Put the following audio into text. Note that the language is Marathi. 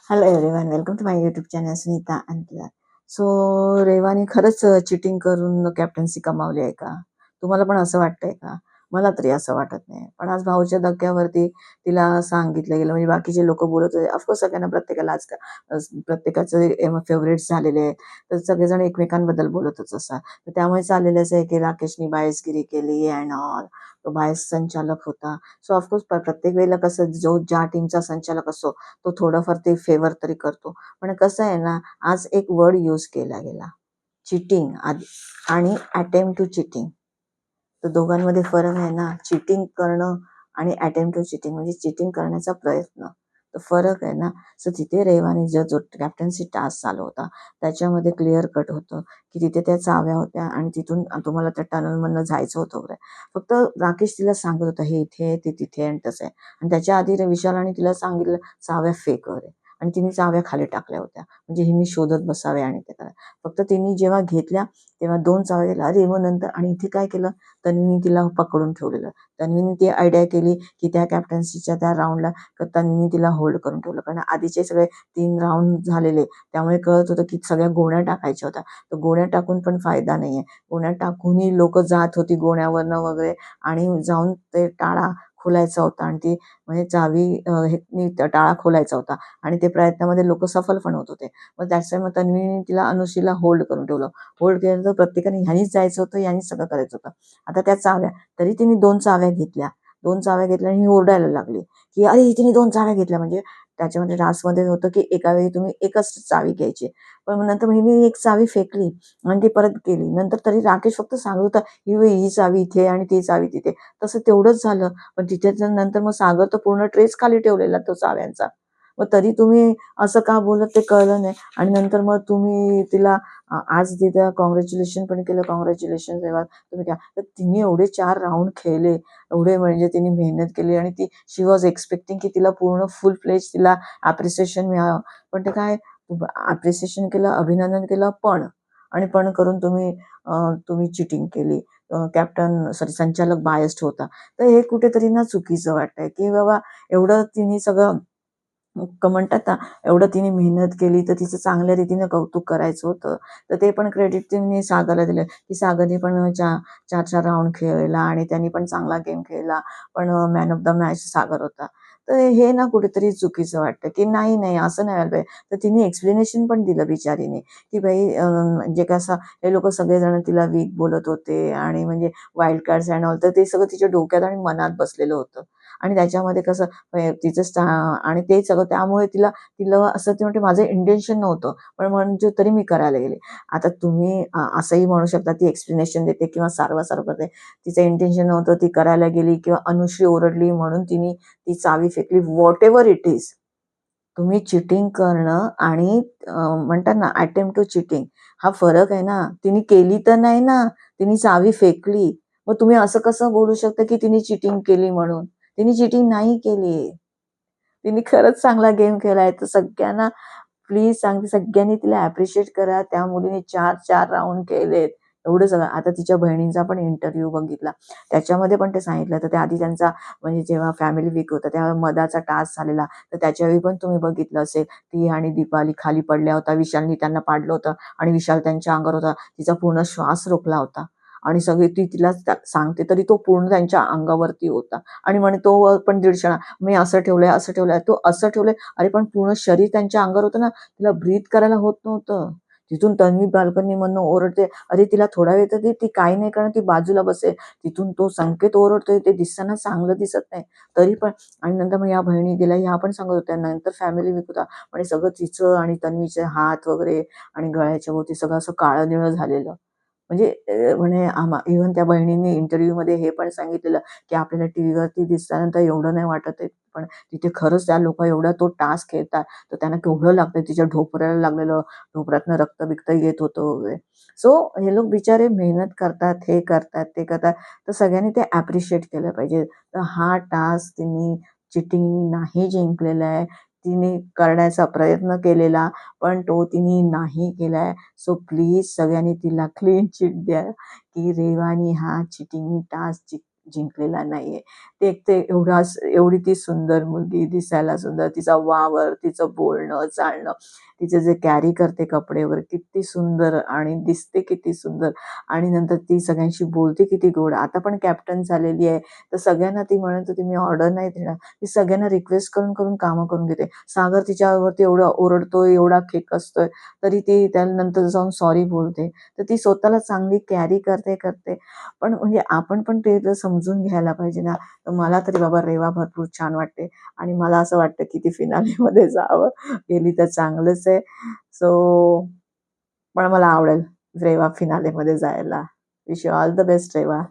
Hello everyone, welcome to my YouTube channel Sunita अंतला. सो रेवानी खरंच चिटिंग करून कॅप्टन्सी कमावली आहे का? तुम्हाला पण असं वाटतंय का? मला तरी असं वाटत नाही. पण आज भाऊच्या धक्क्यावरती तिला सांगितलं गेलं, म्हणजे बाकीचे लोक बोलत होते. ऑफकोर्स सगळ्यांना प्रत्येकाला प्रत्येकाचं फेवरेट्स झालेले आहेत, तर सगळेजण एकमेकांबद्दल बोलतच असतात. तर त्यामुळे चाललेलं असं आहे की राकेशनी बायसगिरी केली अँड ऑल. तो बायस संचालक होता. सो ऑफकोर्स प्रत्येक वेळेला कसं जो ज्या टीमचा संचालक असतो तो थोडंफार ते फेवर तरी करतो. पण कसं आहे ना, आज एक वर्ड यूज केला गेला, चिटिंग आणि अटेम्प्ट टू चिटिंग. तर दोघांमध्ये फरक आहे ना. चिटिंग करणं आणि अटेम्प्ट टू चिटिंग म्हणजे चिटिंग करण्याचा प्रयत्न, तर फरक आहे ना. सो तिथे रेवाने जो कॅप्टन्सी टास्क चालू होता त्याच्यामध्ये क्लिअर कट होतं की तिथे त्या चाव्या होत्या आणि तिथून तुम्हाला त्या टनलमधनं जायचं होतं वगैरे. फक्त राकेश तिला सांगत होता हे इथे आहे, ते तिथे आहे आणि तसं आहे. आणि त्याच्या आधी विशालाने तिला सांगितलं चाव्या फेक वगैरे, आणि तिने चाव्या खाली टाकल्या होत्या म्हणजे हिने शोधत बसावे आणि ते करा. फक्त तिने जेव्हा घेतल्या तेव्हा 2 चाव्या गेल्या. अरे मग नंतर आणि इथे काय केलं, तन्वीने तिला पकडून ठेवलेलं. तन्वीने ती आयडिया केली की त्या कॅप्टन्सीच्या त्या राऊंडला तन्वीने तिला होल्ड करून ठेवलं, कारण आधीचे सगळे 3 राऊंड झालेले. त्यामुळे कळत होतं की सगळ्या गोण्या टाकायच्या होत्या. तर गोण्या टाकून पण फायदा नाहीये. गोण्या टाकूनही लोक जात होती गोण्यावरनं वगैरे, आणि जाऊन ते टाळा खोलायचा होता आणि ती म्हणजे चावी हे टाळा खोलायचा होता आणि ते प्रयत्नामध्ये लोक सफल पण होत होते. मग त्याच्यामुळे तन्वीने तिला अनुशीला होल्ड करून ठेवलं. होल्ड केलं तर प्रत्येकाने ह्यानीच जायचं होतं, ह्यानीच सगळं करायचं होतं. आता त्या चाव्या, तरी तिने 2 चाव्या घेतल्या. 2 चाव्या घेतल्या आणि ही ओरडायला लागली की अरे तिने 2 चाव्या घेतल्या. म्हणजे त्याच्यामध्ये टास्कमध्ये होतं की एका वेळी तुम्ही एकच चावी घ्यायची. पण मग नंतर हिने एक चावी फेकली आणि ती परत केली. नंतर तरी राकेश फक्त सांगत होता ही चावी इथे आणि ती चावी तिथे. तसं तेवढंच झालं. पण तिथे नंतर मग सागर तर पूर्ण ट्रेस खाली ठेवलेला तो चाव्यांचा. मग तरी तुम्ही असं का बोलत ते कळलं नाही. आणि नंतर मग तुम्ही तिला आज तिथं कॉंग्रॅच्युलेशन पण केलं. कॉंग्रॅच्युलेशन तेव्हा तुम्ही काय, तर तिने एवढे 4 राऊंड खेळले, एवढे म्हणजे तिने मेहनत केली आणि ती शी वॉज एक्सपेक्टिंग की तिला पूर्ण फुल फ्लेज तिला ॲप्रिसिएशन मिळावं. पण ते काय, ॲप्रिसिएशन केलं, अभिनंदन केलं, पण करून तुम्ही चिटिंग केली. कॅप्टन सॉरी संचालक बायस्ड होता. तर हे कुठेतरी ना चुकीचं वाटतंय की बाबा एवढं तिने सगळं म्हणतात ना, एवढं तिने मेहनत केली तर तिचं चांगल्या रीतीने कौतुक करायचं होतं. तर ते पण क्रेडिट तिने सागरला दिलं की सागरने पण 4 राऊंड खेळला आणि त्यांनी पण चांगला गेम खेळला. पण मॅन ऑफ द मॅच सागर होता. तर हे ना कुठेतरी चुकीचं वाटतं की नाही नाही असं नाही व्हायला पाहिजे. तर तिने एक्सप्लेनेशन पण दिलं बिचारीने की बाई म्हणजे कसं हे लोक सगळेजण तिला वीक बोलत होते आणि म्हणजे वाईल्ड कार्ड्स अँड ऑल, तर ते सगळं तिच्या डोक्यात आणि मनात बसलेलं होतं. आणि त्याच्यामध्ये कसं तिचं आणि ते सगळं त्यामुळे तिला तिला असं ते म्हणते माझं इंटेन्शन नव्हतं, पण म्हणजे तरी मी करायला गेले. आता तुम्ही असंही म्हणू शकता ती एक्सप्लेनेशन देते किंवा सारवासारव करते. तिचं इंटेन्शन नव्हतं, ती करायला गेली किंवा अनुश्री ओरडली म्हणून तिने ती चावी फेकली. व्हॉट एव्हर इट इज, तुम्ही चिटिंग करणं आणि म्हणतात ना अटेम्प्ट टू चिटिंग, हा फरक आहे ना. तिने केली तर नाही ना, तिने चावी फेकली. मग तुम्ही असं कसं बोलू शकता की तिने चिटिंग केली म्हणून? तिने चिटिंग नाही केली. तिने खरंच चांगला गेम केलाय. तर सगळ्यांना प्लीज सांगते, सगळ्यांनी तिला ॲप्रिशिएट करा. त्या मुलीने 4 राऊंड केलेत. एवढं सगळं. आता तिच्या बहिणींचा पण इंटरव्ह्यू बघितला. त्याच्यामध्ये पण ते सांगितलं. तर त्याआधी त्यांचा म्हणजे जेव्हा फॅमिली वीक होता तेव्हा मधाचा टास्क झालेला. तर त्याच्यावेळी पण तुम्ही बघितलं असेल, ती आणि दीपाली खाली पडल्या होत्या. विशालनी त्यांना पाडलं होतं आणि विशाल त्यांच्या अंगावर होता. तिचा पूर्ण श्वास रोखला होता आणि सगळी ती तिला सांगते तरी तो पूर्ण त्यांच्या अंगावरती होता. आणि म्हणे तो पण 150 मी असं ठेवलंय, असं ठेवलंय, तो असं ठेवलंय. अरे पण पूर्ण शरीर त्यांच्या अंगावर होतं ना, तिला ब्रीथ करायला होत नव्हतं. तिथून तन्वी बाल्कनीमधनं ओरडते, अरे तिला थोडा वेळ तर दे, ती काही नाही करणार, ती बाजूला बसेल. तिथून तो संकेत ओरडतोय, ते दिसताना चांगलं दिसत नाही तरी पण. आणि नंतर मग ह्या बहिणी गेल्या, ह्या पण सांगत होत्या. नंतर फॅमिली वीक होता म्हणजे सगळं तिचं आणि तन्वीचे हात वगैरे आणि गळ्याच्या भोवती सगळं असं काळं निळं झालेलं. म्हणजे म्हणे इव्हन त्या बहिणींनी इंटरव्ह्यूमध्ये हे पण सांगितलेलं की आपल्याला टीव्हीवरती दिसल्यानंतर एवढं नाही वाटत आहे, पण तिथे खरंच त्या लोक एवढा तो टास्क खेळतात तर त्यांना केवढं लागतं. तिच्या ढोपऱ्याला लागलेलं, ढोपऱ्यातनं रक्त बिक्त येत होतं वगैरे. सो हे लोक बिचारे मेहनत करतात, हे करतात, ते करतात. तर सगळ्यांनी ते ॲप्रिशिएट केलं पाहिजे. तर हा टास्क तिने चिटिंग नाही जिंकलेला आहे. तिने करण्याचा प्रयत्न केलेला, पण तो तिने नाही केलाय. सो प्लीज सगळ्यांनी तिला क्लीन चिट द्या की रेवानी हा चिटिंग टास्क जिंकलेला नाहीये. एक ते एवढी ती सुंदर मुलगी, दिसायला सुंदर, तिचा वावर, तिचं बोलणं, चालणं, तिचे जे कॅरी करते कपडे वगैरे किती सुंदर आणि दिसते किती सुंदर आणि नंतर ती सगळ्यांशी बोलते किती गोड. आता पण कॅप्टन झालेली आहे, तर सगळ्यांना ती म्हणत होती, "मी ऑर्डर नाही देणार." ती सगळ्यांना रिक्वेस्ट करून कामं करून घेते. सागर तिच्यावरती एवढं ओरडतोय, एवढा खेकसतोय, तरी ती त्यानंतर जाऊन सॉरी बोलते. तर ती स्वतःला चांगली कॅरी करते. पण म्हणजे आपण पण ते जर समजून घ्यायला पाहिजे ना. तर मला तरी बाबा रेवा भरपूर छान वाटते आणि मला असं वाटतं की ती फिनालेमध्ये जावं. गेली तर चांगलंच आहे. सो पण मला आवडेल रेवा फिनालेमध्ये जायला. Wish you all the best Reva.